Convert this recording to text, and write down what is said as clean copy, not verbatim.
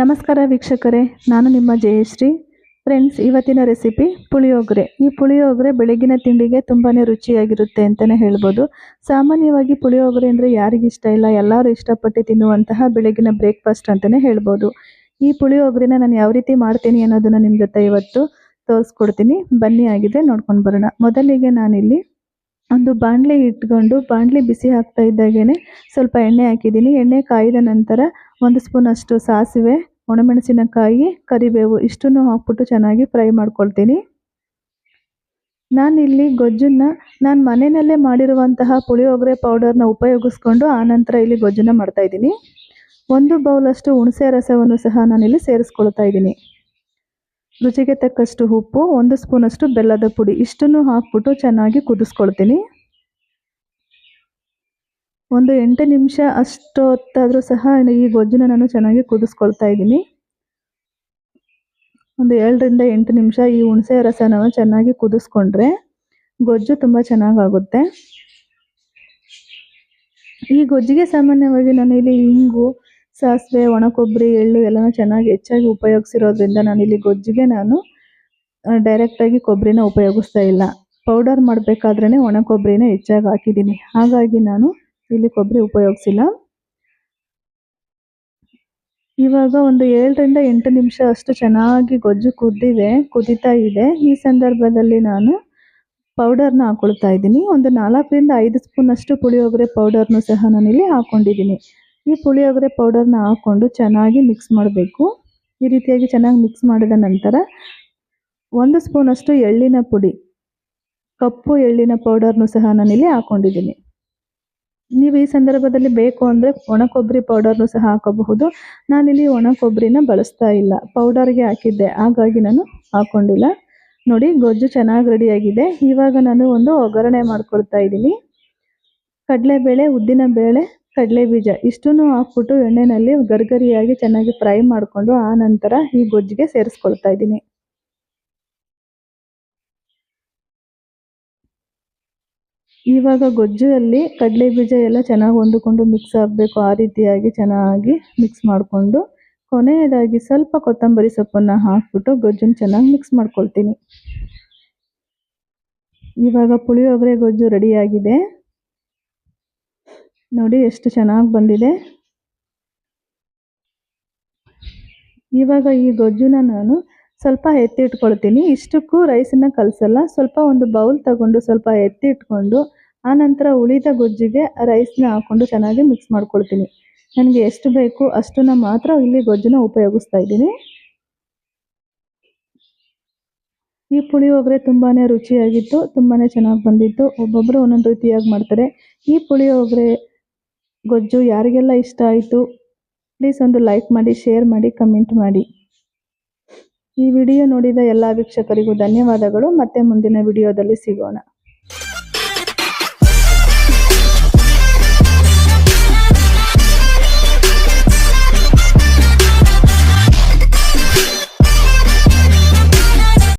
ನಮಸ್ಕಾರ ವೀಕ್ಷಕರೇ, ನಾನು ನಿಮ್ಮ ಜಯಶ್ರೀ. ಫ್ರೆಂಡ್ಸ್, ಇವತ್ತಿನ ರೆಸಿಪಿ ಪುಳಿಯೋಗರೆ. ಈ ಪುಳಿಯೋಗರೆ ಬೆಳಗಿನ ತಿಂಡಿಗೆ ತುಂಬಾ ರುಚಿಯಾಗಿರುತ್ತೆ ಅಂತಲೇ ಹೇಳ್ಬೋದು. ಸಾಮಾನ್ಯವಾಗಿ ಪುಳಿಯೋಗರೆ ಅಂದರೆ ಯಾರಿಗಿಷ್ಟ ಇಲ್ಲ, ಎಲ್ಲರೂ ಇಷ್ಟಪಟ್ಟು ತಿನ್ನುವಂತಹ ಬೆಳಗಿನ ಬ್ರೇಕ್ಫಾಸ್ಟ್ ಅಂತಲೇ ಹೇಳ್ಬೋದು. ಈ ಪುಳಿಯೋಗರೆನ ನಾನು ಯಾವ ರೀತಿ ಮಾಡ್ತೀನಿ ಅನ್ನೋದನ್ನು ನಿಮ್ಮ ಜೊತೆ ಇವತ್ತು ತೋರಿಸ್ಕೊಡ್ತೀನಿ. ಬನ್ನಿ, ಆಗಿದೆ ನೋಡ್ಕೊಂಡು ಬರೋಣ. ಮೊದಲಿಗೆ ನಾನಿಲ್ಲಿ ಒಂದು ಬಾಣಲೆ ಇಟ್ಕೊಂಡು ಬಾಣಲೆ ಬಿಸಿ ಆಗ್ತಾ ಇದ್ದಾಗೇನೆ ಸ್ವಲ್ಪ ಎಣ್ಣೆ ಹಾಕಿದ್ದೀನಿ. ಎಣ್ಣೆ ಕಾಯ್ದ ನಂತರ 1 ಸ್ಪೂನ್ ಅಷ್ಟು ಸಾಸಿವೆ, ಒಣಮೆಣಸಿನಕಾಯಿ, ಕರಿಬೇವು ಇಷ್ಟನ್ನು ಹಾಕ್ಬಿಟ್ಟು ಚೆನ್ನಾಗಿ ಫ್ರೈ ಮಾಡ್ಕೊಳ್ತೀನಿ. ನಾನಿಲ್ಲಿ ಗೊಜ್ಜನ್ನು ನಾನು ಮನೆಯಲ್ಲೇ ಮಾಡಿರುವಂತಹ ಪುಳಿಯೋಗರೆ ಪೌಡರ್ನ ಉಪಯೋಗಿಸ್ಕೊಂಡು ಆನಂತರ ಇಲ್ಲಿ ಗೊಜ್ಜನ್ನು ಮಾಡ್ತಾ ಇದ್ದೀನಿ. 1 ಬೌಲಷ್ಟು ಹುಣಸೆ ರಸವನ್ನು ಸಹ ನಾನಿಲ್ಲಿ ಸೇರಿಸ್ಕೊಳ್ತಾ ಇದ್ದೀನಿ. ರುಚಿಗೆ ತಕ್ಕಷ್ಟು ಉಪ್ಪು, 1 ಸ್ಪೂನ್ ಅಷ್ಟು ಬೆಲ್ಲದ ಪುಡಿ ಇಷ್ಟನ್ನು ಹಾಕ್ಬಿಟ್ಟು ಚೆನ್ನಾಗಿ ಕುದಿಸ್ಕೊಳ್ತೀನಿ. ಒಂದು 8 ನಿಮಿಷ ಅಷ್ಟು ಹೊತ್ತಾದರೂ ಸಹ ಈ ಗೊಜ್ಜನ್ನು ನಾನು ಚೆನ್ನಾಗಿ ಕುದಿಸ್ಕೊಳ್ತಾ ಇದ್ದೀನಿ. ಒಂದು 7 ರಿಂದ 8 ನಿಮಿಷ ಈ ಹುಣಸೆ ರಸನ ಚೆನ್ನಾಗಿ ಕುದಿಸ್ಕೊಂಡ್ರೆ ಗೊಜ್ಜು ತುಂಬ ಚೆನ್ನಾಗಾಗುತ್ತೆ. ಈ ಗೊಜ್ಜಿಗೆ ಸಾಮಾನ್ಯವಾಗಿ ನಾನು ಇಲ್ಲಿ ಇಂಗು, ಸಾಸಿವೆ, ಒಣ ಕೊಬ್ಬರಿ, ಎಳ್ಳು ಎಲ್ಲನೂ ಚೆನ್ನಾಗಿ ಹೆಚ್ಚಾಗಿ ಉಪಯೋಗಿಸಿರೋದ್ರಿಂದ ನಾನಿಲ್ಲಿ ಗೊಜ್ಜಿಗೆ ನಾನು ಡೈರೆಕ್ಟಾಗಿ ಕೊಬ್ಬರಿನ ಉಪಯೋಗಿಸ್ತಾ ಇಲ್ಲ. ಪೌಡರ್ ಮಾಡಬೇಕಾದ್ರೇ ಒಣ ಕೊಬ್ಬರಿನ ಹೆಚ್ಚಾಗಿ ಹಾಕಿದ್ದೀನಿ. ಹಾಗಾಗಿ ನಾನು ಇಲ್ಲಿ ಕೊಬ್ಬರಿ ಉಪಯೋಗಿಸಿಲ್ಲ. ಇವಾಗ ಒಂದು 7 ರಿಂದ 8 ನಿಮಿಷ ಅಷ್ಟು ಚೆನ್ನಾಗಿ ಗೊಜ್ಜು ಕುದೀತಾ ಇದೆ. ಈ ಸಂದರ್ಭದಲ್ಲಿ ನಾನು ಪೌಡರ್ನ ಹಾಕೊಳ್ತಾ ಇದ್ದೀನಿ. ಒಂದು 4 ರಿಂದ 5 ಸ್ಪೂನ್ ಅಷ್ಟು ಪುಳಿಯೋಗರೆ ಪೌಡರ್ನು ಸಹ ನಾನಿಲ್ಲಿ ಹಾಕ್ಕೊಂಡಿದ್ದೀನಿ. ಈ ಪುಳಿಯೋಗರೆ ಪೌಡರ್ನ ಹಾಕ್ಕೊಂಡು ಚೆನ್ನಾಗಿ ಮಿಕ್ಸ್ ಮಾಡಬೇಕು. ಈ ರೀತಿಯಾಗಿ ಚೆನ್ನಾಗಿ ಮಿಕ್ಸ್ ಮಾಡಿದ ನಂತರ 1 ಸ್ಪೂನ್ ಅಷ್ಟು ಎಳ್ಳಿನ ಪುಡಿ, ಕಪ್ಪು ಎಳ್ಳಿನ ಪೌಡರ್ನು ಸಹ ನಾನಿಲ್ಲಿ ಹಾಕ್ಕೊಂಡಿದ್ದೀನಿ. ನೀವು ಈ ಸಂದರ್ಭದಲ್ಲಿ ಬೇಕು ಅಂದರೆ ಒಣ ಕೊಬ್ಬರಿ ಪೌಡರ್ನು ಸಹ ಹಾಕೋಬಹುದು. ನಾನಿಲ್ಲಿ ಒಣ ಕೊಬ್ಬರಿನ ಬಳಸ್ತಾ ಇಲ್ಲ, ಪೌಡರ್ಗೆ ಹಾಕಿದ್ದೆ, ಹಾಗಾಗಿ ನಾನು ಹಾಕ್ಕೊಂಡಿಲ್ಲ. ನೋಡಿ, ಗೊಜ್ಜು ಚೆನ್ನಾಗಿ ರೆಡಿಯಾಗಿದೆ. ಇವಾಗ ನಾನು ಒಂದು ಒಗ್ಗರಣೆ ಮಾಡ್ಕೊಳ್ತಾ ಇದ್ದೀನಿ. ಕಡಲೆಬೇಳೆ, ಉದ್ದಿನಬೇಳೆ, ಕಡಲೆಬೀಜ ಇಷ್ಟನ್ನು ಹಾಕ್ಬಿಟ್ಟು ಎಣ್ಣೆಯಲ್ಲಿ ಗರಿಗರಿಯಾಗಿ ಚೆನ್ನಾಗಿ ಫ್ರೈ ಮಾಡಿಕೊಂಡು ಆ ನಂತರ ಈ ಗೊಜ್ಜಿಗೆ ಸೇರಿಸ್ಕೊಳ್ತಾ ಇದ್ದೀನಿ. ಇವಾಗ ಗೊಜ್ಜಲ್ಲಿ ಕಡಲೆ ಬೀಜ ಎಲ್ಲ ಚೆನ್ನಾಗಿ ಹೊಂದಿಕೊಂಡು ಮಿಕ್ಸ್ ಆಗಬೇಕು. ಆ ರೀತಿಯಾಗಿ ಚೆನ್ನಾಗಿ ಮಿಕ್ಸ್ ಮಾಡಿಕೊಂಡು ಕೊನೆಯದಾಗಿ ಸ್ವಲ್ಪ ಕೊತ್ತಂಬರಿ ಸೊಪ್ಪನ್ನು ಹಾಕ್ಬಿಟ್ಟು ಗೊಜ್ಜನ್ನು ಚೆನ್ನಾಗಿ ಮಿಕ್ಸ್ ಮಾಡ್ಕೊಳ್ತೀನಿ. ಇವಾಗ ಪುಳಿಯೋಗರೆ ಗೊಜ್ಜು ರೆಡಿಯಾಗಿದೆ. ನೋಡಿ ಎಷ್ಟು ಚೆನ್ನಾಗಿ ಬಂದಿದೆ. ಇವಾಗ ಈ ಗೊಜ್ಜನ್ನ ನಾನು ಸ್ವಲ್ಪ ಎತ್ತಿಟ್ಕೊಳ್ತೀನಿ. ಇಷ್ಟಕ್ಕೂ ರೈಸನ್ನು ಕಲಸಲ್ಲ, ಸ್ವಲ್ಪ ಒಂದು ಬೌಲ್ ತಗೊಂಡು ಸ್ವಲ್ಪ ಎತ್ತಿಟ್ಕೊಂಡು ಆನಂತರ ಉಳಿದ ಗೊಜ್ಜಿಗೆ ರೈಸ್ನ ಹಾಕ್ಕೊಂಡು ಚೆನ್ನಾಗಿ ಮಿಕ್ಸ್ ಮಾಡ್ಕೊಳ್ತೀನಿ. ನನಗೆ ಎಷ್ಟು ಬೇಕು ಅಷ್ಟನ್ನು ಮಾತ್ರ ಇಲ್ಲಿ ಗೊಜ್ಜನ್ನ ಉಪಯೋಗಿಸ್ತಾ ಇದ್ದೀನಿ. ಈ ಪುಳಿಯೋಗರೆ ತುಂಬಾ ರುಚಿಯಾಗಿತ್ತು, ತುಂಬಾ ಚೆನ್ನಾಗಿ ಬಂದಿತ್ತು. ಒಬ್ಬೊಬ್ಬರು ಒಂದೊಂದು ರೀತಿಯಾಗಿ ಮಾಡ್ತಾರೆ. ಈ ಪುಳಿಯೋಗರೆ ಗೊಜ್ಜು ಯಾರಿಗೆಲ್ಲ ಇಷ್ಟ ಆಯಿತು ಪ್ಲೀಸ್ ಒಂದು ಲೈಕ್ ಮಾಡಿ, ಶೇರ್ ಮಾಡಿ, ಕಮೆಂಟ್ ಮಾಡಿ. ಈ ವಿಡಿಯೋ ನೋಡಿದ ಎಲ್ಲ ವೀಕ್ಷಕರಿಗೂ ಧನ್ಯವಾದಗಳು. ಮತ್ತೆ ಮುಂದಿನ ವಿಡಿಯೋದಲ್ಲಿ ಸಿಗೋಣ.